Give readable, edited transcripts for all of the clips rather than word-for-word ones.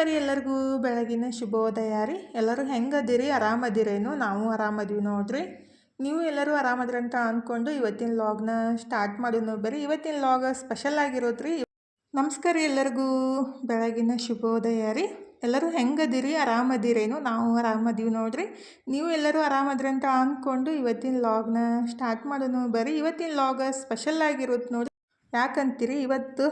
ನಮಸ್ಕಾರ ಎಲ್ಲರಿಗೂ ಬೆಳಗಿನ ಶುಭೋದಯ ರೀ. ಎಲ್ಲರೂ ಹೆಂಗದಿರಿ? ಆರಾಮದಿರೇನು? ನಾವು ಆರಾಮದೀವಿ ನೋಡ್ರಿ. ನೀವು ಎಲ್ಲರೂ ಆರಾಮದ್ರಂತ ಅಂದ್ಕೊಂಡು ಇವತ್ತಿನ ಲಾಗ್ನ ಸ್ಟಾರ್ಟ್ ಮಾಡೋಣ. ಬರ್ರಿ, ಇವತ್ತಿನ ಲಾಗ್ ಸ್ಪೆಷಲ್ ಆಗಿರೋದ್ರಿ. ನಮಸ್ಕಾರ ಎಲ್ಲರಿಗೂ ಬೆಳಗಿನ ಶುಭೋದಯ ರೀ. ಎಲ್ಲರೂ ಹೆಂಗದಿರಿ? ಆರಾಮದಿರೇನು? ನಾವು ಆರಾಮದೀವಿ ನೋಡ್ರಿ. ನೀವು ಎಲ್ಲರೂ ಆರಾಮದ್ರಂತ ಅಂದ್ಕೊಂಡು ಇವತ್ತಿನ ಲಾಗ್ನ ಸ್ಟಾರ್ಟ್ ಮಾಡೋಣ. ಬರ್ರಿ, ಇವತ್ತಿನ ಲಾಗ್ ಸ್ಪೆಷಲ್ ಆಗಿರುತ್ತೆ ನೋಡ್ರಿ. ಯಾಕಂತೀರಿ? ಇವತ್ತು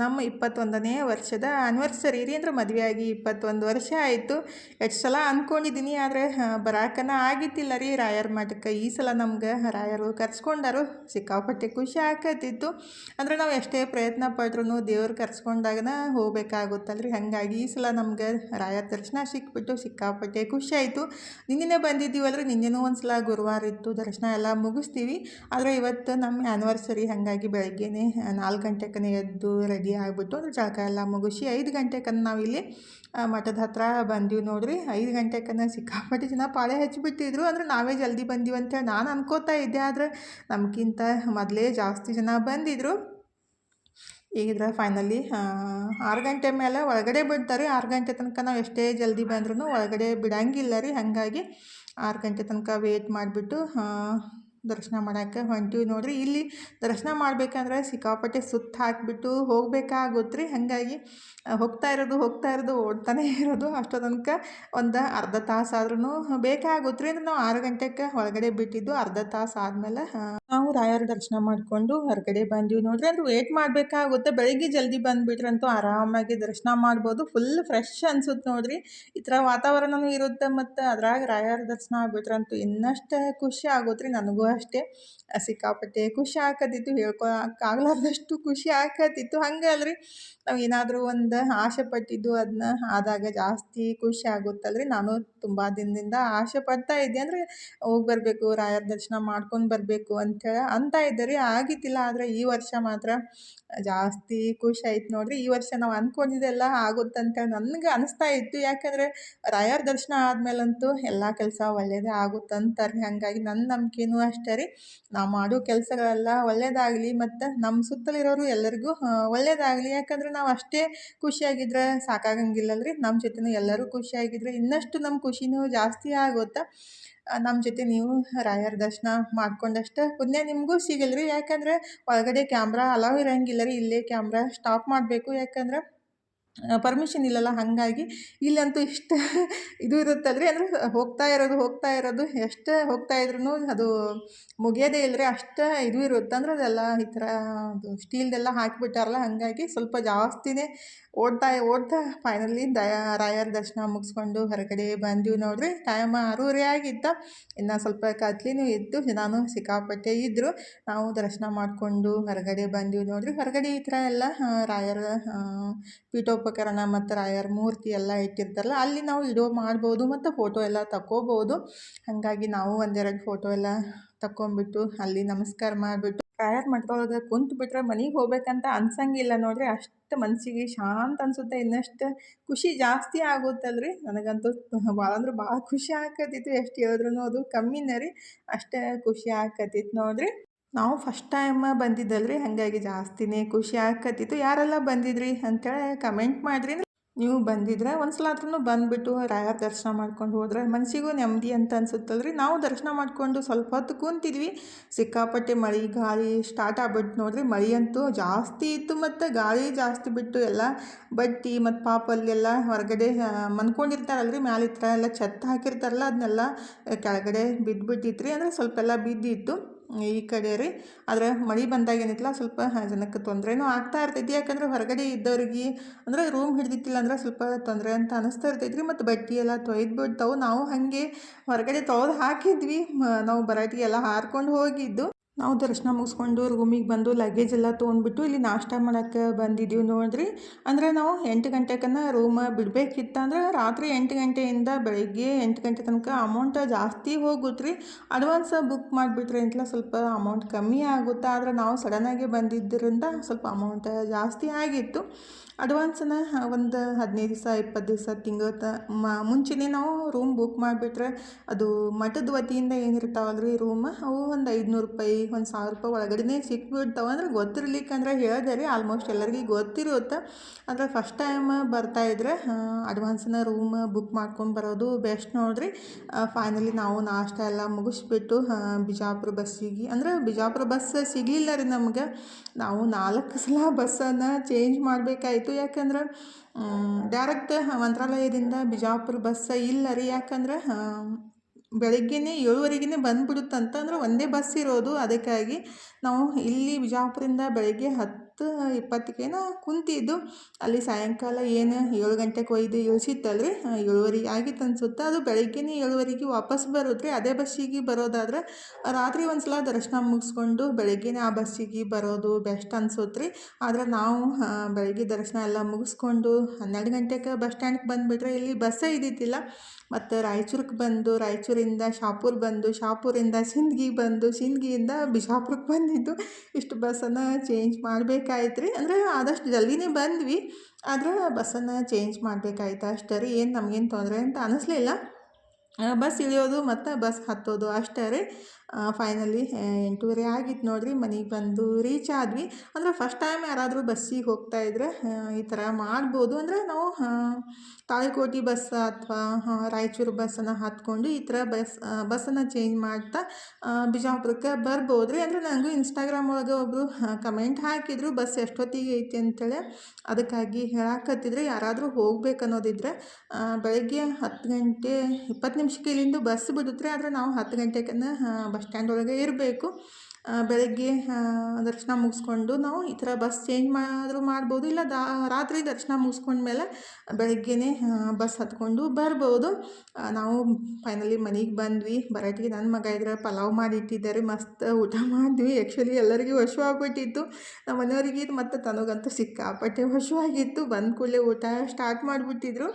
ನಮ್ಮ 21ನೇ ವರ್ಷದ ಆ್ಯನಿವರ್ಸರಿ ರೀ. ಅಂದ್ರೆ ಮದುವೆ ಆಗಿ 21 ವರ್ಷ ಆಯಿತು. ಎಷ್ಟು ಸಲ ಅಂದ್ಕೊಂಡಿದ್ದೀನಿ, ಆದರೆ ಬರಾಕನ ಆಗಿತ್ತಿಲ್ಲ ರೀ ರಾಯರ ಮಠಕ್ಕೆ. ಈ ಸಲ ನಮ್ಗೆ ರಾಯರು ಕರ್ಸ್ಕೊಂಡಾರು. ಸಿಕ್ಕಾಪಟ್ಟೆ ಖುಷಿ ಆಕತ್ತಿತ್ತು. ಅಂದರೆ ನಾವು ಎಷ್ಟೇ ಪ್ರಯತ್ನ ಪಟ್ರು ದೇವ್ರು ಕರ್ಸ್ಕೊಂಡಾಗನ ಹೋಗ್ಬೇಕಾಗುತ್ತಲ್ರಿ. ಹಾಗಾಗಿ ಈ ಸಲ ನಮ್ಗೆ ರಾಯರ ದರ್ಶನ ಸಿಕ್ಬಿಟ್ಟು ಸಿಕ್ಕಾಪಟ್ಟೆ ಖುಷಿ ಆಯಿತು. ನಿನ್ನೆ ಬಂದಿದ್ದೀವಲ್ರಿ, ನಿನ್ನೆನೂ ಒಂದು ಸಲ ಗುರುವಾರ ಇತ್ತು, ದರ್ಶನ ಎಲ್ಲ ಮುಗಿಸ್ತೀವಿ. ಆದರೆ ಇವತ್ತು ನಮ್ಮ ಆ್ಯನಿವರ್ಸರಿ, ಹಾಗಾಗಿ ಬೆಳಗ್ಗೆನೇ 4 ಗಂಟೆಗೆ ಎದ್ದು ರೆಡಿ ಆಗಿಬಿಟ್ಟು ಅಂದ್ರೆ ಜಳಕ ಎಲ್ಲ ಮುಗಿಸಿ 5 ಗಂಟೆಗೆ ನಾವಿಲ್ಲಿ ಮಠದ ಹತ್ರ ಬಂದೀವಿ ನೋಡ್ರಿ. 5 ಗಂಟೆಗೆ ಸಿಕ್ಕಾಪಟ್ಟೆ ಜನ ಪಾಳೆ ಹಚ್ಚಿಬಿಟ್ಟಿದ್ರು. ಅಂದರೆ ನಾವೇ ಜಲ್ದಿ ಬಂದೀವಿ ಅಂತೇಳಿ ನಾನು ಅನ್ಕೋತಾ ಇದ್ದೆ, ಆದರೆ ನಮಗಿಂತ ಮೊದಲೇ ಜಾಸ್ತಿ ಜನ ಬಂದಿದ್ರು. ಈಗ ಫೈನಲಿ 6 ಗಂಟೆ ಮೇಲೆ ಒಳಗಡೆ ಬಿಡ್ತಾರೆ. 6 ಗಂಟೆ ತನಕ ನಾವು ಎಷ್ಟೇ ಜಲ್ದಿ ಬಂದ್ರೂ ಒಳಗಡೆ ಬಿಡಂಗಿಲ್ಲ ರೀ. ಹಾಗಾಗಿ 6 ಗಂಟೆ ತನಕ ವೇಟ್ ಮಾಡಿಬಿಟ್ಟು ದರ್ಶನ ಮಾಡೋಕ್ಕೆ ಹೊಂಟೀವಿ ನೋಡ್ರಿ. ಇಲ್ಲಿ ದರ್ಶನ ಮಾಡಬೇಕಂದ್ರೆ ಸಿಕ್ಕಾಪಟ್ಟೆ ಸುತ್ತ ಹಾಕಿಬಿಟ್ಟು ಹೋಗಬೇಕಾಗುತ್ತೆ ರೀ. ಹಾಗಾಗಿ ಹೋಗ್ತಾ ಇರೋದು ಓಡ್ತಾನೆ ಇರೋದು. ಅಷ್ಟೋ ತನಕ ಒಂದು ಅರ್ಧ ತಾಸು ಆದ್ರೂ ಬೇಕಾಗುತ್ತೆ ರೀ. ಅಂದ್ರೆ ನಾವು 6 ಗಂಟೆಗೆ ಒಳಗಡೆ ಬಿಟ್ಟಿದ್ದು, ಅರ್ಧ ತಾಸು ಆದಮೇಲೆ ನಾವು ರಾಯರ ದರ್ಶನ ಮಾಡಿಕೊಂಡು ಹೊರಗಡೆ ಬಂದೀವಿ ನೋಡ್ರಿ. ಅಂದ್ರೆ ವೇಟ್ ಮಾಡಬೇಕಾಗುತ್ತೆ. ಬೆಳಿಗ್ಗೆ ಜಲ್ದಿ ಬಂದುಬಿಟ್ರಂತೂ ಆರಾಮಾಗಿ ದರ್ಶನ ಮಾಡ್ಬೋದು. ಫುಲ್ ಫ್ರೆಶ್ ಅನ್ಸುತ್ತೆ ನೋಡ್ರಿ. ಈ ಥರ ವಾತಾವರಣನೂ ಇರುತ್ತೆ, ಮತ್ತು ಅದ್ರಾಗ ರಾಯರ ದರ್ಶನ ಆಗ್ಬಿಟ್ರಂತೂ ಇನ್ನಷ್ಟು ಖುಷಿ ಆಗುತ್ತೆ ರೀ. ನನಗೂ ಅಷ್ಟೇ ಸಿಕ್ಕಾಪಟ್ಟೆ ಖುಷಿ ಆಕತ್ತಿತ್ತು. ಹೇಳ್ಕೊಳಕ್ಕಾಗ್ಲಾರ್ದಷ್ಟು ಖುಷಿ ಆಕತ್ತಿತ್ತು. ಹಂಗೆ ಅಲ್ರಿ, ನಾವು ಏನಾದರೂ ಒಂದು ಆಸೆ ಪಟ್ಟಿದ್ದು ಅದನ್ನ ಆದಾಗ ಜಾಸ್ತಿ ಖುಷಿ ಆಗುತ್ತಲ್ರಿ. ನಾನು ತುಂಬ ದಿನದಿಂದ ಆಸೆ ಪಡ್ತಾ ಇದ್ದೆ, ಅಂದರೆ ಹೋಗಿ ಬರಬೇಕು, ರಾಯರ ದರ್ಶನ ಮಾಡ್ಕೊಂಡು ಬರಬೇಕು ಅಂಥೇಳಿ ಅಂತ ಇದ್ದೆ ರೀ. ಆಗಿದ್ದಿಲ್ಲ. ಆದರೆ ಈ ವರ್ಷ ಮಾತ್ರ ಜಾಸ್ತಿ ಖುಷಿ ಆಯ್ತು ನೋಡ್ರಿ. ಈ ವರ್ಷ ನಾವು ಅಂದ್ಕೊಂಡಿದ್ದೆಲ್ಲ ಆಗುತ್ತಂತೇಳಿ ನನಗೆ ಅನಿಸ್ತಾ ಇತ್ತು. ಯಾಕಂದರೆ ರಾಯರ ದರ್ಶನ ಆದಮೇಲಂತೂ ಎಲ್ಲ ಕೆಲಸ ಒಳ್ಳೆಯದೇ ಆಗುತ್ತಂತಾರೆ. ಹಾಗಾಗಿ ನನ್ನ ನಂಬಿಕೆನೂ ಅಷ್ಟೇ ರೀ. ನಾವು ಮಾಡೋ ಕೆಲಸಗಳೆಲ್ಲ ಒಳ್ಳೆಯದಾಗಲಿ, ಮತ್ತು ನಮ್ಮ ಸುತ್ತಲಿರೋರು ಎಲ್ಲರಿಗೂ ಒಳ್ಳೆಯದಾಗಲಿ. ಯಾಕಂದರೆ ನಾವು ಅಷ್ಟೇ ಖುಷಿಯಾಗಿದ್ರೆ ಸಾಕಾಗಂಗಿಲ್ಲಲ್ರಿ. ನಮ್ಮ ಜೊತೆನೂ ಎಲ್ಲರೂ ಖುಷಿಯಾಗಿದ್ರೆ ಇನ್ನಷ್ಟು ನಮ್ಮ ಖುಷಿನೂ ಜಾಸ್ತಿ ಆಗುತ್ತೆ. ನಮ್ಮ ಜೊತೆ ನೀವು ರಾಯರ ದರ್ಶನ ಮಾಡ್ಕೊಂಡಷ್ಟು ಪುಣ್ಯ ನಿಮಗೂ ಸಿಗಲ್ರಿ. ಯಾಕಂದರೆ ಒಳಗಡೆ ಕ್ಯಾಮ್ರಾ ಅಲೌ ಇರೋಂಗಿಲ್ಲ ರೀ. ಇಲ್ಲೇ ಕ್ಯಾಮ್ರಾ ಸ್ಟಾಪ್ ಮಾಡಬೇಕು. ಯಾಕಂದ್ರೆ ಪರ್ಮಿಷನ್ ಇಲ್ಲಲ್ಲ. ಹಾಗಾಗಿ ಇಲ್ಲಂತೂ ಇಷ್ಟು ಇದು ಇರುತ್ತಲ್ರಿ. ಅಂದರೆ ಹೋಗ್ತಾ ಇರೋದು ಎಷ್ಟು ಹೋಗ್ತಾ ಇದ್ರೂ ಅದು ಮುಗಿಯೋದೇ ಇಲ್ಲ ರೀ. ಅಷ್ಟು ಇದು ಇರುತ್ತೆ. ಅಂದ್ರೆ ಅದೆಲ್ಲ ಈ ಥರ ಅದು ಸ್ಟೀಲ್ದೆಲ್ಲ ಹಾಕಿಬಿಟ್ಟಾರಲ್ಲ. ಹಾಗಾಗಿ ಸ್ವಲ್ಪ ಜಾಸ್ತಿನೇ ಓಡ್ತಾ ಫೈನಲಿ ರಾಯರ ದರ್ಶನ ಮುಗಿಸ್ಕೊಂಡು ಹೊರಗಡೆ ಬಂದೀವಿ ನೋಡ್ರಿ. ಟೈಮ್ 6:30 ಆಗಿತ್ತು. ಇನ್ನು ಸ್ವಲ್ಪ ಕತ್ಲಿನೂ ಇತ್ತು, ಜನನೂ ಸಿಕ್ಕಾಪಟ್ಟೆ ಇದ್ದರು. ನಾವು ದರ್ಶನ ಮಾಡಿಕೊಂಡು ಹೊರಗಡೆ ಬಂದೀವಿ ನೋಡ್ರಿ. ಹೊರಗಡೆ ಈ ಥರ ಎಲ್ಲ ರಾಯರ ಪೀಠೋಪಕರಣ ಮತ್ತು ರಾಯರ ಮೂರ್ತಿ ಎಲ್ಲ ಇಟ್ಟಿರ್ತಾರಲ್ಲ, ಅಲ್ಲಿ ನಾವು ವಿಡಿಯೋ ಮಾಡ್ಬೋದು ಮತ್ತು ಫೋಟೋ ಎಲ್ಲ ತಗೋಬೋದು. ಹಾಗಾಗಿ ನಾವು ಒಂದೆರಡು ಫೋಟೋ ಎಲ್ಲ ತಗೊಂಬಿಟ್ಟು ಅಲ್ಲಿ ನಮಸ್ಕಾರ ಮಾಡಿಬಿಟ್ಟು ರಾಯರ ಮಠದೊಳಗೆ ಕುಂತ್ಬಿಟ್ರೆ ಮನೆಗೆ ಹೋಗ್ಬೇಕಂತ ಅನ್ಸಂಗಿಲ್ಲ ನೋಡ್ರಿ. ಅಷ್ಟು ಮನಸ್ಸಿಗೆ ಶಾಂತ ಅನಿಸುತ್ತೆ. ಇನ್ನಷ್ಟು ಖುಷಿ ಜಾಸ್ತಿ ಆಗುತ್ತಲ್ರಿ. ನನಗಂತೂ ಭಾಳ ಅಂದ್ರೆ ಭಾಳ ಖುಷಿ ಆಕತ್ತಿತ್ತು. ಎಷ್ಟು ಹೇಳಿದ್ರೂ ಅದು ಕಮ್ಮಿನೇ ರೀ. ಅಷ್ಟೇ ಖುಷಿ ಆಕತ್ತಿತ್ತು ನೋಡ್ರಿ. ನಾವು ಫಸ್ಟ್ ಟೈಮ್ ಬಂದಿದ್ದಲ್ರಿ, ಹಾಗಾಗಿ ಜಾಸ್ತಿನೇ ಖುಷಿ ಆಕತ್ತಿತ್ತು. ಯಾರೆಲ್ಲ ಬಂದಿದ್ರಿ ಅಂಥೇಳಿ ಕಮೆಂಟ್ ಮಾಡಿರಿ. ನೀವು ಬಂದಿದ್ರೆ ಒಂದು ಸಲ ಆದ್ರೂ ಬಂದುಬಿಟ್ಟು ರಾಯರ ದರ್ಶನ ಮಾಡ್ಕೊಂಡು ಹೋದ್ರೆ ಮನಸ್ಸಿಗೂ ನೆಮ್ಮದಿ ಅಂತ ಅನ್ಸುತ್ತಲ್ರಿ. ನಾವು ದರ್ಶನ ಮಾಡಿಕೊಂಡು ಸ್ವಲ್ಪ ಹೊತ್ತು ಕೂತಿದ್ವಿ. ಸಿಕ್ಕಾಪಟ್ಟೆ ಮಳೆ ಗಾಳಿ ಸ್ಟಾರ್ಟ್ ಆಗ್ಬಿಟ್ಟು ನೋಡ್ರಿ. ಮಳೆ ಅಂತೂ ಜಾಸ್ತಿ ಇತ್ತು, ಮತ್ತು ಗಾಳಿ ಜಾಸ್ತಿ ಬಿಟ್ಟು ಎಲ್ಲ ಬಟ್ಟಿ ಮತ್ತು ಪಾಪಲ್ಲೆಲ್ಲ ಹೊರಗಡೆ ಮನ್ಕೊಂಡಿರ್ತಾರಲ್ರಿ, ಮ್ಯಾಲೆ ಈ ಥರ ಎಲ್ಲ ಛತ್ತು ಹಾಕಿರ್ತಾರಲ್ಲ, ಅದನ್ನೆಲ್ಲ ಕೆಳಗಡೆ ಬಿದ್ದುಬಿಟ್ಟಿತ್ತು ರೀ. ಅಂದರೆ ಸ್ವಲ್ಪ ಎಲ್ಲ ಬಿದ್ದಿತ್ತು ಈ ಕಡೆ ರೀ. ಆದರೆ ಮಳೆ ಬಂದಾಗ ಏನಿತ್ತಲ್ಲ, ಸ್ವಲ್ಪ ಜನಕ್ಕೆ ತೊಂದರೆನೂ ಆಗ್ತಾ ಇರ್ತೈತಿ. ಯಾಕಂದರೆ ಹೊರಗಡೆ ಇದ್ದವ್ರಿಗೆ ಅಂದರೆ ರೂಮ್ ಹಿಡ್ದಿತ್ತಿಲ್ಲ ಅಂದ್ರೆ ಸ್ವಲ್ಪ ತೊಂದರೆ ಅಂತ ಅನಿಸ್ತಾ ಇರ್ತೈತ್ರಿ. ಮತ್ತು ಬಟ್ಟೆ ಎಲ್ಲ ತೊಯ್ದು ನಾವು ಹಾಗೆ ಹೊರಗಡೆ ತೊಳೆದು ಹಾಕಿದ್ವಿ. ನಾವು ಬರಾಟಿಗೆ ಎಲ್ಲ ಹಾರ್ಕೊಂಡು ಹೋಗಿದ್ದು. ನಾವು ದರ್ಶನ ಮುಗಿಸ್ಕೊಂಡು ರೂಮಿಗೆ ಬಂದು ಲಗೇಜ್ ಎಲ್ಲ ತೊಗೊಂಡ್ಬಿಟ್ಟು ಇಲ್ಲಿ ನಾಷ್ಟ ಮಾಡೋಕ್ಕೆ ಬಂದಿದ್ದೀವಿ ನೋಡ್ರಿ. ಅಂದರೆ ನಾವು 8 ಗಂಟೆಗೆ ರೂಮ್ ಬಿಡಬೇಕಿತ್ತು. ಅಂದರೆ ರಾತ್ರಿ 8 ಗಂಟೆಯಿಂದ ಬೆಳಗ್ಗೆ 8 ಗಂಟೆ ತನಕ ಅಮೌಂಟ್ ಜಾಸ್ತಿ ಹೋಗುತ್ತೆ ರೀ. ಅಡ್ವಾನ್ಸ್ ಬುಕ್ ಮಾಡಿಬಿಟ್ರೆ ಅಂತಲ ಸ್ವಲ್ಪ ಅಮೌಂಟ್ ಕಮ್ಮಿ ಆಗುತ್ತೆ. ಆದರೆ ನಾವು ಸಡನ್ನಾಗಿ ಬಂದಿದ್ದರಿಂದ ಸ್ವಲ್ಪ ಅಮೌಂಟ್ ಜಾಸ್ತಿ ಆಗಿತ್ತು. ಅಡ್ವಾನ್ಸನ್ನ ಒಂದು 15 ದಿವಸ 20 ದಿವಸ ತಿಂಗಳ ಮುಂಚೆನೇ ನಾವು ರೂಮ್ ಬುಕ್ ಮಾಡಿಬಿಟ್ರೆ ಅದು ಮಠದ ವತಿಯಿಂದ ಏನಿರ್ತಾವಲ್ರಿ ರೂಮ್, ಅವು ಒಂದು 500 ರೂಪಾಯಿ ಒಂದು 1000 ರೂಪಾಯಿ ಒಳಗಡೆ ಸಿಕ್ಬಿಡ್ತಾವೆ. ಅಂದ್ರೆ ಗೊತ್ತಿರ್ಲಿಕ್ಕಂದ್ರೆ ಹೇಳಿದೆ ರೀ, ಆಲ್ಮೋಸ್ಟ್ ಎಲ್ಲರಿಗೂ ಗೊತ್ತಿರುತ್ತೆ. ಅಂದರೆ ಫಸ್ಟ್ ಟೈಮ್ ಬರ್ತಾಯಿದ್ರೆ ಅಡ್ವಾನ್ಸ್ನ ರೂಮ್ ಬುಕ್ ಮಾಡ್ಕೊಂಡು ಬರೋದು ಬೆಸ್ಟ್ ನೋಡಿರಿ. ಫೈನಲಿ ನಾವು ನಾಷ್ಟ ಎಲ್ಲ ಮುಗಿಸ್ಬಿಟ್ಟು ಬಿಜಾಪುರ ಬಸ್ಸಿಗೆ, ಅಂದರೆ ಬಿಜಾಪುರ ಬಸ್ ಸಿಗಲಿಲ್ಲ ರೀ ನಮ್ಗೆ. ನಾವು 4 ಸಲ ಬಸ್ಸನ್ನು ಚೇಂಜ್ ಮಾಡಬೇಕಾಯ್ತು. ಯಾಕಂದ್ರೆ ಡೈರೆಕ್ಟ್ ಮಂತ್ರಾಲಯದಿಂದ ಬಿಜಾಪುರ ಬಸ್ ಇಲ್ಲ ರೀ. ಯಾಕಂದ್ರೆ ಬೆಳಗ್ಗೆನೇ 7:30ಗೆ ಬಂದುಬಿಡುತ್ತಂತ. ಅಂದ್ರೆ ಒಂದೇ ಬಸ್ ಇರೋದು. ಅದಕ್ಕಾಗಿ ನಾವು ಇಲ್ಲಿ ಬಿಜಾಪುರದಿಂದ ಬೆಳಗ್ಗೆ 10:20ಕ್ಕೇನೋ ಕುಂತಿದ್ದು. ಅಲ್ಲಿ ಸಾಯಂಕಾಲ ಏನು 7 ಗಂಟೆಗೆ ಒಯ್ದು ಇಳಿಸಿತ್ತಲ್ರಿ, 7:30 ಆಗಿತ್ತು ಅನ್ಸುತ್ತೆ. ಅದು ಬೆಳಗ್ಗೆನೇ 7:30ಗೆ ವಾಪಸ್ ಬರೋದ್ರಿ. ಅದೇ ಬಸ್ಸಿಗೆ ಬರೋದಾದ್ರೆ ರಾತ್ರಿ ಒಂದು ಸಲ ದರ್ಶನ ಮುಗಿಸ್ಕೊಂಡು ಬೆಳಗ್ಗೆನೇ ಆ ಬಸ್ಸಿಗೆ ಬರೋದು ಬೆಸ್ಟ್ ಅನ್ಸುತ್ತೆ ರೀ. ಆದರೆ ನಾವು ಬೆಳಗ್ಗೆ ದರ್ಶನ ಎಲ್ಲ ಮುಗಿಸ್ಕೊಂಡು 12 ಗಂಟೆಗೆ ಬಸ್ ಸ್ಟ್ಯಾಂಡ್ಗೆ ಬಂದುಬಿಟ್ರೆ ಇಲ್ಲಿ ಬಸ್ಸೇ ಇದ್ದಿದ್ದಿಲ್ಲ. ಮತ್ತು ರಾಯಚೂರಿಗೆ ಬಂದು, ರಾಯಚೂರಿಂದ ಶಾಪುರ ಬಂದು, ಶಾಪುರಿಂದ ಸಿಂದಗಿ ಬಂದು, ಸಿಂದಗಿಯಿಂದ ಬಿಜಾಪುರಕ್ಕೆ ಬಂದಿದ್ದು. ಇಷ್ಟು ಬಸ್ಸನ್ನು ಚೇಂಜ್ ಮಾಡಬೇಕಾಯ್ತು ರೀ. ಅಂದರೆ ಆದಷ್ಟು ಜಲ್ದಿನೇ ಬಂದ್ವಿ, ಆದ್ರೆ ಬಸ್ಸನ್ನು ಚೇಂಜ್ ಮಾಡಬೇಕಾಯ್ತು ಅಷ್ಟೇ ರೀ. ಏನು ನಮಗೇನು ತೊಂದರೆ ಅಂತ ಅನ್ನಿಸ್ಲಿಲ್ಲ. ಬಸ್ ಇಳಿಯೋದು ಮತ್ತು ಬಸ್ ಹತ್ತೋದು ಅಷ್ಟೇ ರೀ. ಫೈನಲಿ 8:30 ಆಗಿತ್ತು ನೋಡಿರಿ, ಮನೆಗೆ ಬಂದು ರೀಚ್ ಆದ್ವಿ. ಅಂದರೆ ಫಸ್ಟ್ ಟೈಮ್ ಯಾರಾದರೂ ಬಸ್ಸಿಗೆ ಹೋಗ್ತಾಯಿದ್ರೆ ಈ ಥರ ಮಾಡ್ಬೋದು. ಅಂದರೆ ನಾವು ತಾಳಿಕೋಟಿ ಬಸ್ ಅಥವಾ ರಾಯಚೂರು ಬಸ್ಸನ್ನು ಹತ್ಕೊಂಡು ಈ ಥರ ಬಸ್ಸನ್ನು ಚೇಂಜ್ ಮಾಡ್ತಾ ಬಿಜಾಪುರಕ್ಕೆ ಬರ್ಬೋದು ರೀ. ಅಂದರೆ ನನಗೂ ಇನ್ಸ್ಟಾಗ್ರಾಮ್ ಒಳಗೆ ಒಬ್ಬರು ಕಮೆಂಟ್ ಹಾಕಿದ್ರು ಬಸ್ ಎಷ್ಟೊತ್ತಿಗೆ ಐತಿ ಅಂತೇಳಿ. ಅದಕ್ಕಾಗಿ ಹೇಳಾಕತ್ತಿದ್ರೆ ಯಾರಾದರೂ ಹೋಗ್ಬೇಕು ಅನ್ನೋದಿದ್ರೆ ಬೆಳಗ್ಗೆ 10:20 ಇಲ್ಲಿಂದ ಬಸ್ ಬಿಡುತ್ತೆ. ಆದರೆ ನಾವು 10 ಗಂಟೆಗೆ ಬಸ್ ಸ್ಟ್ಯಾಂಡ್ ಒಳಗೆ ಇರಬೇಕು. ಬೆಳಗ್ಗೆ ದರ್ಶನ ಮುಗಿಸ್ಕೊಂಡು ನಾವು ಈ ಥರ ಬಸ್ ಚೇಂಜ್ ಮಾಡ್ಬೋದು. ಇಲ್ಲ ರಾತ್ರಿ ದರ್ಶನ ಮುಗಿಸ್ಕೊಂಡ್ಮೇಲೆ ಬೆಳಗ್ಗೆನೇ ಬಸ್ ಹತ್ಕೊಂಡು ಬರ್ಬೋದು. ನಾವು ಫೈನಲಿ ಮನೆಗೆ ಬಂದ್ವಿ. ಬರೋಟಿಗೆ ನನ್ನ ಮಗ ಇದ್ರೆ ಪಲಾವ್ ಮಾಡಿಟ್ಟಿದ್ದಾರೆ, ಮಸ್ತ್ ಊಟ ಮಾಡಿದ್ವಿ. ಆ್ಯಕ್ಚುಲಿ ಎಲ್ಲರಿಗೂ ಹಸಿವಾಗ್ಬಿಟ್ಟಿತ್ತು, ನಮ್ಮ ಮನೆಯವರಿಗೆ ಮತ್ತು ತನಗಂತೂ ಸಿಕ್ಕಾಪಟ್ಟೆ ಹಸಿವಾಗಿತ್ತು. ಬಂದ ಕೂಡಲೇ ಊಟ ಸ್ಟಾರ್ಟ್ ಮಾಡಿಬಿಟ್ಟಿದ್ರು.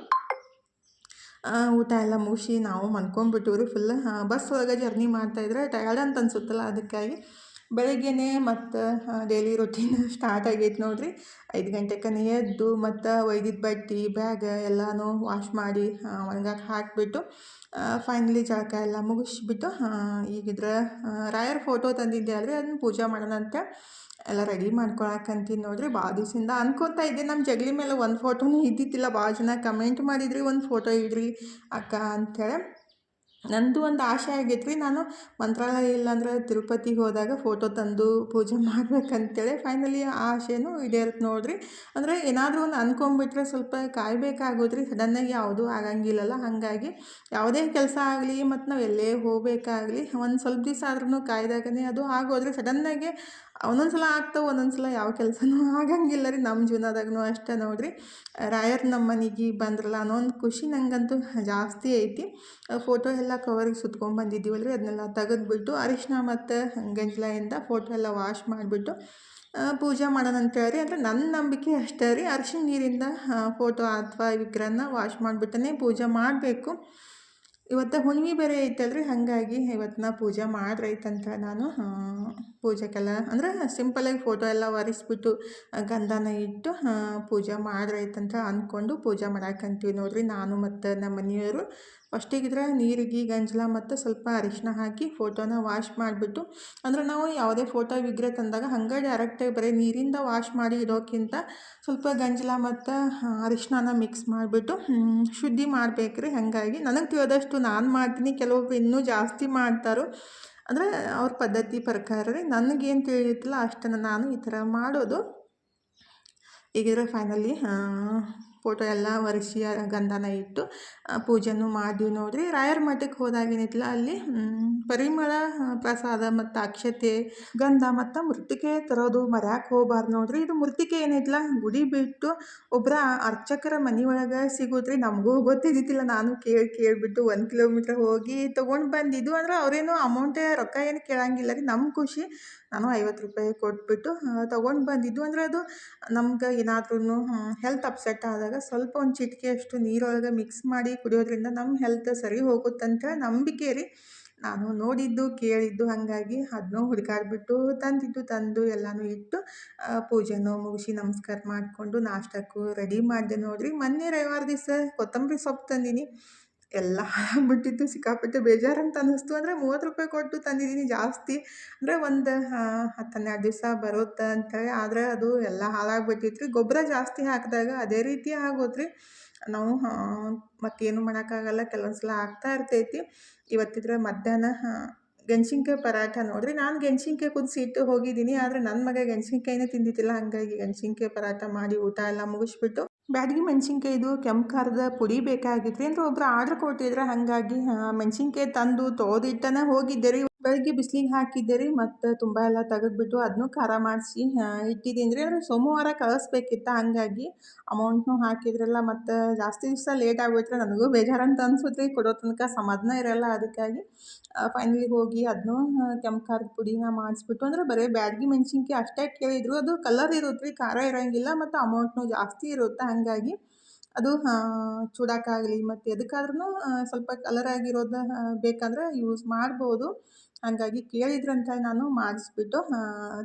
ಊಟ ಎಲ್ಲ ಮುಗಿಸಿ ನಾವು ಮನ್ಕೊಂಡ್ಬಿಟ್ಟಿವ್ರಿ ಫುಲ್. ಬಸ್ ಒಳಗೆ ಜರ್ನಿ ಮಾಡ್ತಾಯಿದ್ರೆ ಟಯರ್ಡ್ ಅಂತ ಅನ್ಸುತ್ತಲ್ಲ, ಅದಕ್ಕಾಗಿ ಬೆಳಗ್ಗೆನೇ ಮತ್ತು ಡೈಲಿ ರೊಟೀನ್ ಸ್ಟಾರ್ಟ್ ಆಗೈತೆ ನೋಡಿರಿ. 5 ಗಂಟೆಗೆ ಎದ್ದು ಮತ್ತು ಒಯ್ದಿದ್ದ ಬಟ್ಟೆ ಬ್ಯಾಗ್ ಎಲ್ಲನೂ ವಾಶ್ ಮಾಡಿ ಒಣಗಕ್ಕೆ ಹಾಕಿಬಿಟ್ಟು ಫೈನಲಿ ಜಳಕ ಎಲ್ಲ ಮುಗಿಸ್ಬಿಟ್ಟು ಈಗಿದ್ರೆ ರಾಯರ ಫೋಟೋ ತಂದಿದ್ದೆ ಅಲ್ರಿ, ಅದನ್ನ ಪೂಜೆ ಮಾಡೋಣ ಅಂತ ಎಲ್ಲ ರೆಡಿ ಮಾಡ್ಕೊಳಕ್ಕಂತೀನಿ ನೋಡಿರಿ. ಭಾಳ ದಿವಸದಿಂದ ಅನ್ಕೊತಾ ಇದ್ದೆ, ನಮ್ಮ ಜಗಲಿ ಮೇಲೆ ಒಂದು ಫೋಟೋನೂ ಇದ್ದಿದ್ದಿಲ್ಲ. ಭಾಳ ಜನ ಕಮೆಂಟ್ ಮಾಡಿದ್ರಿ ಒಂದು ಫೋಟೋ ಇಡ್ರಿ ಅಕ್ಕ ಅಂಥೇಳಿ. ನಂದು ಒಂದು ಆಸೆ ಆಗೈತೆ ರೀ, ನಾನು ಮಂತ್ರಾಲಯ ಇಲ್ಲಾಂದ್ರೆ ತಿರುಪತಿಗೆ ಹೋದಾಗ ಫೋಟೋ ತಂದು ಪೂಜೆ ಮಾಡ್ಬೇಕಂತೇಳಿ. ಫೈನಲಿ ಆ ಆಸೆನೂ ಈಡೇರುತ್ತೆ ನೋಡಿರಿ. ಅಂದರೆ ಏನಾದರೂ ಒಂದು ಅಂದ್ಕೊಂಬಿಟ್ರೆ ಸ್ವಲ್ಪ ಕಾಯಬೇಕಾಗೋದ್ರಿ, ಸಡನ್ನಾಗಿ ಯಾವುದೂ ಆಗಂಗಿಲ್ಲಲ್ಲ. ಹಾಗಾಗಿ ಯಾವುದೇ ಕೆಲಸ ಆಗಲಿ ಮತ್ತು ನಾವು ಎಲ್ಲೇ ಹೋಗಬೇಕಾಗಲಿ ಒಂದು ಸ್ವಲ್ಪ ದಿವಸ ಆದ್ರೂ ಕಾಯ್ದಾಗನೇ ಅದು ಆಗೋದ್ರಿ. ಸಡನ್ನಾಗಿ ಒಂದೊಂದು ಸಲ ಆಗ್ತಾವೆ, ಒಂದೊಂದು ಸಲ ಯಾವ ಕೆಲಸನೂ ಆಗಂಗಿಲ್ಲ ರೀ. ನಮ್ಮ ಜೀವನದಾಗೂ ಅಷ್ಟೇ ನೋಡಿರಿ. ರಾಯರ್ ನಮ್ಮ ಮನೆಗೆ ಬಂದ್ರಲ್ಲ ಅನ್ನೋ ಒಂದು ಖುಷಿ ನನಗಂತೂ ಜಾಸ್ತಿ ಐತಿ. ಫೋಟೋ ಎಲ್ಲ ಕವರಿಗೆ ಸುತ್ಕೊಂಡ್ಬಂದಿದ್ದೀವಲ್ಲ ರೀ, ಅದನ್ನೆಲ್ಲ ತೆಗೆದ್ಬಿಟ್ಟು ಅರಿಶಿನ ಮತ್ತು ಗಂಜಲದಿಂದ ಫೋಟೋ ಎಲ್ಲ ವಾಶ್ ಮಾಡಿಬಿಟ್ಟು ಪೂಜೆ ಮಾಡೋಣ ಅಂತೇಳಿ. ಅಂದರೆ ನನ್ನ ನಂಬಿಕೆ ಅಷ್ಟೇ ರೀ, ಅರಿಶಿನ ನೀರಿಂದ ಫೋಟೋ ಅಥವಾ ವಿಗ್ರಹನ ವಾಶ್ ಮಾಡಿಬಿಟ್ಟೇ ಪೂಜೆ ಮಾಡಬೇಕು. ಇವತ್ತು ಹುಣ್ಣಿಮೆ ಬೇರೆ ಐತಲ್ರಿ, ಹಾಗಾಗಿ ಇವತ್ತು ಪೂಜೆ ಮಾಡ್ರೈತಂತ ನಾನು ಪೂಜೆಗೆಲ್ಲ ಅಂದರೆ ಸಿಂಪಲಾಗಿ ಫೋಟೋ ಎಲ್ಲ ಒರೆಸ್ಬಿಟ್ಟು ಗಂಧನ ಇಟ್ಟು ಪೂಜೆ ಮಾಡ್ರೈತಂತ ಅಂದ್ಕೊಂಡು ಪೂಜೆ ಮಾಡಾಕಂತೀವಿ ನೋಡಿರಿ. ನಾನು ಮತ್ತು ನಮ್ಮ ಮನೆಯವರು ಫಸ್ಟಿಗಿದ್ರೆ ನೀರಿಗೆ ಗಂಜಲ ಮತ್ತು ಸ್ವಲ್ಪ ಅರಿಶಿನ ಹಾಕಿ ಫೋಟೋನ ವಾಶ್ ಮಾಡಿಬಿಟ್ಟು, ಅಂದರೆ ನಾವು ಯಾವುದೇ ಫೋಟೋ ವಿಗ್ರಹ ತಂದಾಗ ಹಂಗೆ ಡೈರೆಕ್ಟಾಗಿ ಬರೀ ನೀರಿಂದ ವಾಶ್ ಮಾಡಿ ಇಡೋಕ್ಕಿಂತ ಸ್ವಲ್ಪ ಗಂಜಲ ಮತ್ತು ಅರಿಶಿನ ಮಿಕ್ಸ್ ಮಾಡಿಬಿಟ್ಟು ಶುದ್ಧಿ ಮಾಡ್ಬೇಕ್ರಿ. ಹಾಗಾಗಿ ನನಗೆ ತಿಳಿದಷ್ಟು ನಾನು ಮಾಡ್ತೀನಿ, ಕೆಲವೊಬ್ರು ಇನ್ನೂ ಜಾಸ್ತಿ ಮಾಡ್ತಾರೋ. ಅಂದರೆ ಅವ್ರ ಪದ್ಧತಿ ಪ್ರಕಾರ ರೀ, ನನಗೇನು ತಿಳಿಯುತ್ತಿಲ್ಲ ಅಷ್ಟನ್ನು ನಾನು ಈ ಥರ ಮಾಡೋದು. ಈಗಿದ್ರೆ ಫೈನಲಿ ಫೋಟೋ ಎಲ್ಲ ಒರೆಸಿ ಗಂಧನ ಇಟ್ಟು ಪೂಜೆನೂ ಮಾಡಿದ್ವಿ ನೋಡಿರಿ. ರಾಯರ ಮಠಕ್ಕೆ ಹೋದಾಗ ಏನಿತ್ತಲ್ಲ, ಅಲ್ಲಿ ಪರಿಮಳ ಪ್ರಸಾದ ಮತ್ತು ಅಕ್ಷತೆ ಗಂಧ ಮತ್ತು ಮೃತ್ತಿಕೆ ತರೋದು ಮರ್ಯಾಕೆ ಹೋಗ್ಬಾರ್ದು ನೋಡಿರಿ. ಇದು ಮೃತ್ತಿಕೆ ಏನೈತಿಲ್ಲ, ಗುಡಿ ಬಿಟ್ಟು ಒಬ್ಬರ ಅರ್ಚಕರ ಮನೆ ಒಳಗೆ ಸಿಗೋದ್ರಿ. ನಮಗೂ ಗೊತ್ತಿದ್ದಿತ್ತಿಲ್ಲ, ನಾನು ಕೇಳಿಬಿಟ್ಟು 1 ಕಿಲೋಮೀಟ್ರ್ ಹೋಗಿ ತೊಗೊಂಡು ಬಂದಿದ್ದು. ಅಂದ್ರೆ ಅವರೇನು ಅಮೌಂಟೇ ರೊಕ್ಕ ಏನು ಕೇಳಂಗಿಲ್ಲ ರೀ, ನಮ್ಮ ಖುಷಿ. ನಾನು 50 ರೂಪಾಯಿ ಕೊಟ್ಬಿಟ್ಟು ತೊಗೊಂಡು ಬಂದಿದ್ದು. ಅಂದರೆ ಅದು ನಮ್ಗೆ ಏನಾದ್ರೂ ಹೆಲ್ತ್ ಅಪ್ಸೆಟ್ ಆದಾಗ ಸ್ವಲ್ಪ ಒಂದು ಚಿಟಿಕೆಯಷ್ಟು ನೀರೊಳಗೆ ಮಿಕ್ಸ್ ಮಾಡಿ ಕುಡಿಯೋದ್ರಿಂದ ನಮ್ಮ ಹೆಲ್ತ್ ಸರಿ ಹೋಗುತ್ತಂತ ನಂಬಿಕೆ ರೀ. ನಾನು ನೋಡಿದ್ದು ಕೇಳಿದ್ದು, ಹಾಗಾಗಿ ಅದನ್ನೂ ಹುಡುಕಾಡ್ಬಿಟ್ಟು ತಂದು ಎಲ್ಲನೂ ಇಟ್ಟು ಪೂಜೆನೂ ಮುಗಿಸಿ ನಮಸ್ಕಾರ ಮಾಡಿಕೊಂಡು ನಾಷ್ಟಕ್ಕೂ ರೆಡಿ ಮಾಡಿದೆ ನೋಡಿರಿ. ಮೊನ್ನೆ ರವಿವಾರ ದಿವಸ ಕೊತ್ತಂಬರಿ ಸೊಪ್ಪು ತಂದೀನಿ. ಎಲ್ಲ ಹಾಳಾಗ್ಬಿಟ್ಟಿತ್ತು. ಸಿಕ್ಕಾಪಟ್ಟೆ ಬೇಜಾರಂತ ಅನ್ನಿಸ್ತು. ಅಂದರೆ ₹30 ಕೊಟ್ಟು ತಂದಿದ್ದೀನಿ ಜಾಸ್ತಿ. ಅಂದರೆ ಒಂದು 10-12 ದಿವಸ ಬರುತ್ತೆ ಅಂತೇಳಿ. ಆದರೆ ಅದು ಎಲ್ಲ ಹಾಳಾಗ್ಬಿಟ್ಟಿತ್ತು ರೀ. ಗೊಬ್ಬರ ಜಾಸ್ತಿ ಹಾಕಿದಾಗ ಅದೇ ರೀತಿ ಆಗೋದು ರೀ. ನಾವು ಮತ್ತೇನು ಮಾಡೋಕ್ಕಾಗಲ್ಲ, ಕೆಲವೊಂದು ಸಲ ಆಗ್ತಾ ಇರ್ತೈತಿ. ಇವತ್ತಿದ್ರೆ ಮಧ್ಯಾಹ್ನ ಗೆಣಸಿನ್ಕಾಯಿ ಪರಾಟ ನೋಡಿರಿ. ನಾನು ಗೆಣಸಿನ್ಕಾಯಿ ಕುದಿಸಿ ಇಟ್ಟು ಹೋಗಿದ್ದೀನಿ. ಆದರೆ ನನ್ನ ಮಗ ಗೆಣಸಿನ್ಕಾಯಿನೇ ತಿಂದಿದ್ದಿಲ್ಲ. ಹಾಗಾಗಿ ಗೆಣಸಿನ್ಕಾಯಿ ಪರಾಟ ಮಾಡಿ ಊಟ ಎಲ್ಲ ಮುಗಿಸ್ಬಿಟ್ಟು ಬ್ಯಾಡಗಿ ಮೆಣಸಿನ್ಕಾಯಿದು ಕೆಂಪು ಖಾರದ ಪುಡಿ ಬೇಕಾಗಿತ್ತು ರೀ. ಅಂದರೆ ಒಬ್ರು ಆರ್ಡ್ರ್ ಕೊಟ್ಟಿದ್ರೆ, ಹಾಗಾಗಿ ಮೆಣಸಿನ್ಕಾಯಿ ತಂದು ತೊಳೆದಿಟ್ಟನೇ ಹೋಗಿದ್ದೆ ರೀ. ಬೆಳಗ್ಗೆ ಬಿಸಿಲಿಗೆ ಹಾಕಿದ್ದೆ ರೀ. ಮತ್ತು ತುಂಬ ಎಲ್ಲ ತೆಗೆದ್ಬಿಟ್ಟು ಅದನ್ನೂ ಖಾರ ಮಾಡಿಸಿ ಇಟ್ಟಿದ್ದೀನಿ ರೀ. ಅಂದರೆ ಸೋಮವಾರ ಕಳಿಸ್ಬೇಕಿತ್ತು. ಹಾಗಾಗಿ ಅಮೌಂಟ್ನೂ ಹಾಕಿದ್ರಲ್ಲ, ಮತ್ತು ಜಾಸ್ತಿ ದಿವಸ ಲೇಟ್ ಆಗಿಬಿಟ್ರೆ ನನಗೂ ಬೇಜಾರಂತ ಅನ್ಸುತ್ತೆ ರೀ. ಕೊಡೋ ತನಕ ಸಮಾಧಾನ ಇರೋಲ್ಲ. ಅದಕ್ಕಾಗಿ ಫೈನಲಿ ಹೋಗಿ ಅದನ್ನೂ ಕೆಂಪು ಖಾರದ ಪುಡಿನ ಮಾಡಿಸ್ಬಿಟ್ಟು, ಅಂದರೆ ಬರೀ ಬ್ಯಾಡಗಿ ಮೆಣಸಿನ್ಕಾಯಿ ಅಷ್ಟೇ ಕೇಳಿದರು. ಅದು ಕಲರ್ ಇರುತ್ತೆ ರೀ, ಖಾರ ಇರೋಂಗಿಲ್ಲ, ಮತ್ತು ಅಮೌಂಟ್ನೂ ಜಾಸ್ತಿ ಇರುತ್ತೆ. ಹಾಗಾಗಿ ಅದು ಚೂಡಕ್ಕಾಗಲಿ ಮತ್ತು ಎದಕ್ಕಾದ್ರೂ ಸ್ವಲ್ಪ ಕಲರ್ ಆಗಿರೋದು ಬೇಕಾದ್ರೆ ಯೂಸ್ ಮಾಡ್ಬೋದು. ಹಾಗಾಗಿ ಕೇಳಿದ್ರಂತ ನಾನು ಮಾಡಿಸ್ಬಿಟ್ಟು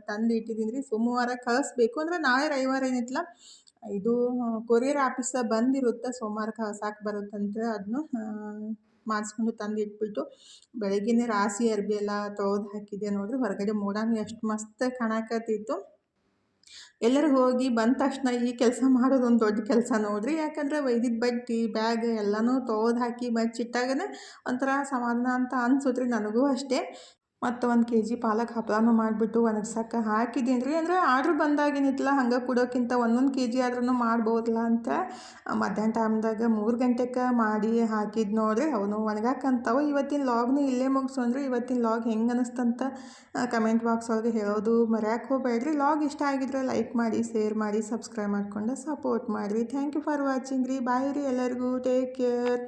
ತಂದು ಇಟ್ಟಿದ್ದೀನಿ ರೀ. ಸೋಮವಾರ ಕಳಿಸ್ಬೇಕು. ಅಂದರೆ ನಾಳೆ ರವಿವಾರ ಏನೈತಲ್ಲ, ಇದು ಕೊರಿಯರ್ ಆಫೀಸ ಬಂದಿರುತ್ತೆ. ಸೋಮವಾರ ಕಳ್ಸಕ್ಕೆ ಬರುತ್ತಂತೆ. ಅದನ್ನು ಮಾಡಿಸ್ಕೊಂಡು ತಂದು ಇಟ್ಬಿಟ್ಟು ಬೆಳಗ್ಗೆನೇ ರಾಶಿ ಅರ್ಬಿ ಎಲ್ಲ ತೊಳೆದು ಹಾಕಿದ್ದೆ ನೋಡಿರಿ. ಹೊರಗಡೆ ಮೋಡನೂ ಎಷ್ಟು ಮಸ್ತ್ ಕಾಣಕತ್ತಿತ್ತು. ಎಲ್ಲರೂ ಹೋಗಿ ಬಂದ ತಕ್ಷಣ ಈ ಕೆಲಸ ಮಾಡೋದು ಒಂದು ದೊಡ್ಡ ಕೆಲಸ ನೋಡಿರಿ. ಯಾಕಂದರೆ ಒಯ್ದಿದ್ದ ಬಟ್ಟೆ ಬ್ಯಾಗ್ ಎಲ್ಲನೂ ತೊಳೆದು ಹಾಕಿ ಮಚ್ಚಿಟ್ಟಾಗನೇ ಒಂಥರ ಸಮಾಧಾನ ಅಂತ ಅನ್ಸುತ್ತೆ ರೀ. ನನಗೂ ಅಷ್ಟೇ. ಮತ್ತು 1 kg ಪಾಲಕ್ ಹಪ್ಪಳನೂ ಮಾಡಿಬಿಟ್ಟು ಒಣಗ್ಸಕ್ಕೆ ಹಾಕಿದ್ದೀನಿ ರೀ. ಅಂದರೆ ಆರ್ಡ್ರ್ ಬಂದಾಗೇನಿತ್ತಲ್ಲ, ಹಂಗೆ ಕೊಡೋಕ್ಕಿಂತ 1 kg ಆದ್ರೂ ಮಾಡ್ಬೋದಲ್ಲ ಅಂತ ಮಧ್ಯಾಹ್ನ ಟೈಮ್ದಾಗ 3 ಗಂಟೆಗೆ ಮಾಡಿ ಹಾಕಿದ್ದು ನೋಡಿರಿ. ಅವನು ಒಣಗಾಕಂತಾವೆ. ಇವತ್ತಿನ ಲಾಗ್ನು ಇಲ್ಲೇ ಮುಗಿಸೋಣ್ರಿ. ಇವತ್ತಿನ ಲಾಗ್ ಹೆಂಗೆ ಅನ್ನಿಸ್ತಂತ ಕಮೆಂಟ್ ಬಾಕ್ಸ್ ಒಳಗೆ ಹೇಳೋದು ಮರ್ಯಾಕೆ ಹೋಗ್ಬೇಡ್ರಿ. ಲಾಗ್ ಇಷ್ಟ ಆಗಿದ್ರೆ ಲೈಕ್ ಮಾಡಿ, ಶೇರ್ ಮಾಡಿ, ಸಬ್ಸ್ಕ್ರೈಬ್ ಮಾಡ್ಕೊಂಡು ಸಪೋರ್ಟ್ ಮಾಡಿರಿ. ಥ್ಯಾಂಕ್ ಯು ಫಾರ್ ವಾಚಿಂಗ್ ರೀ. ಬಾಯ್ ರೀ ಎಲ್ಲರಿಗೂ. Take care.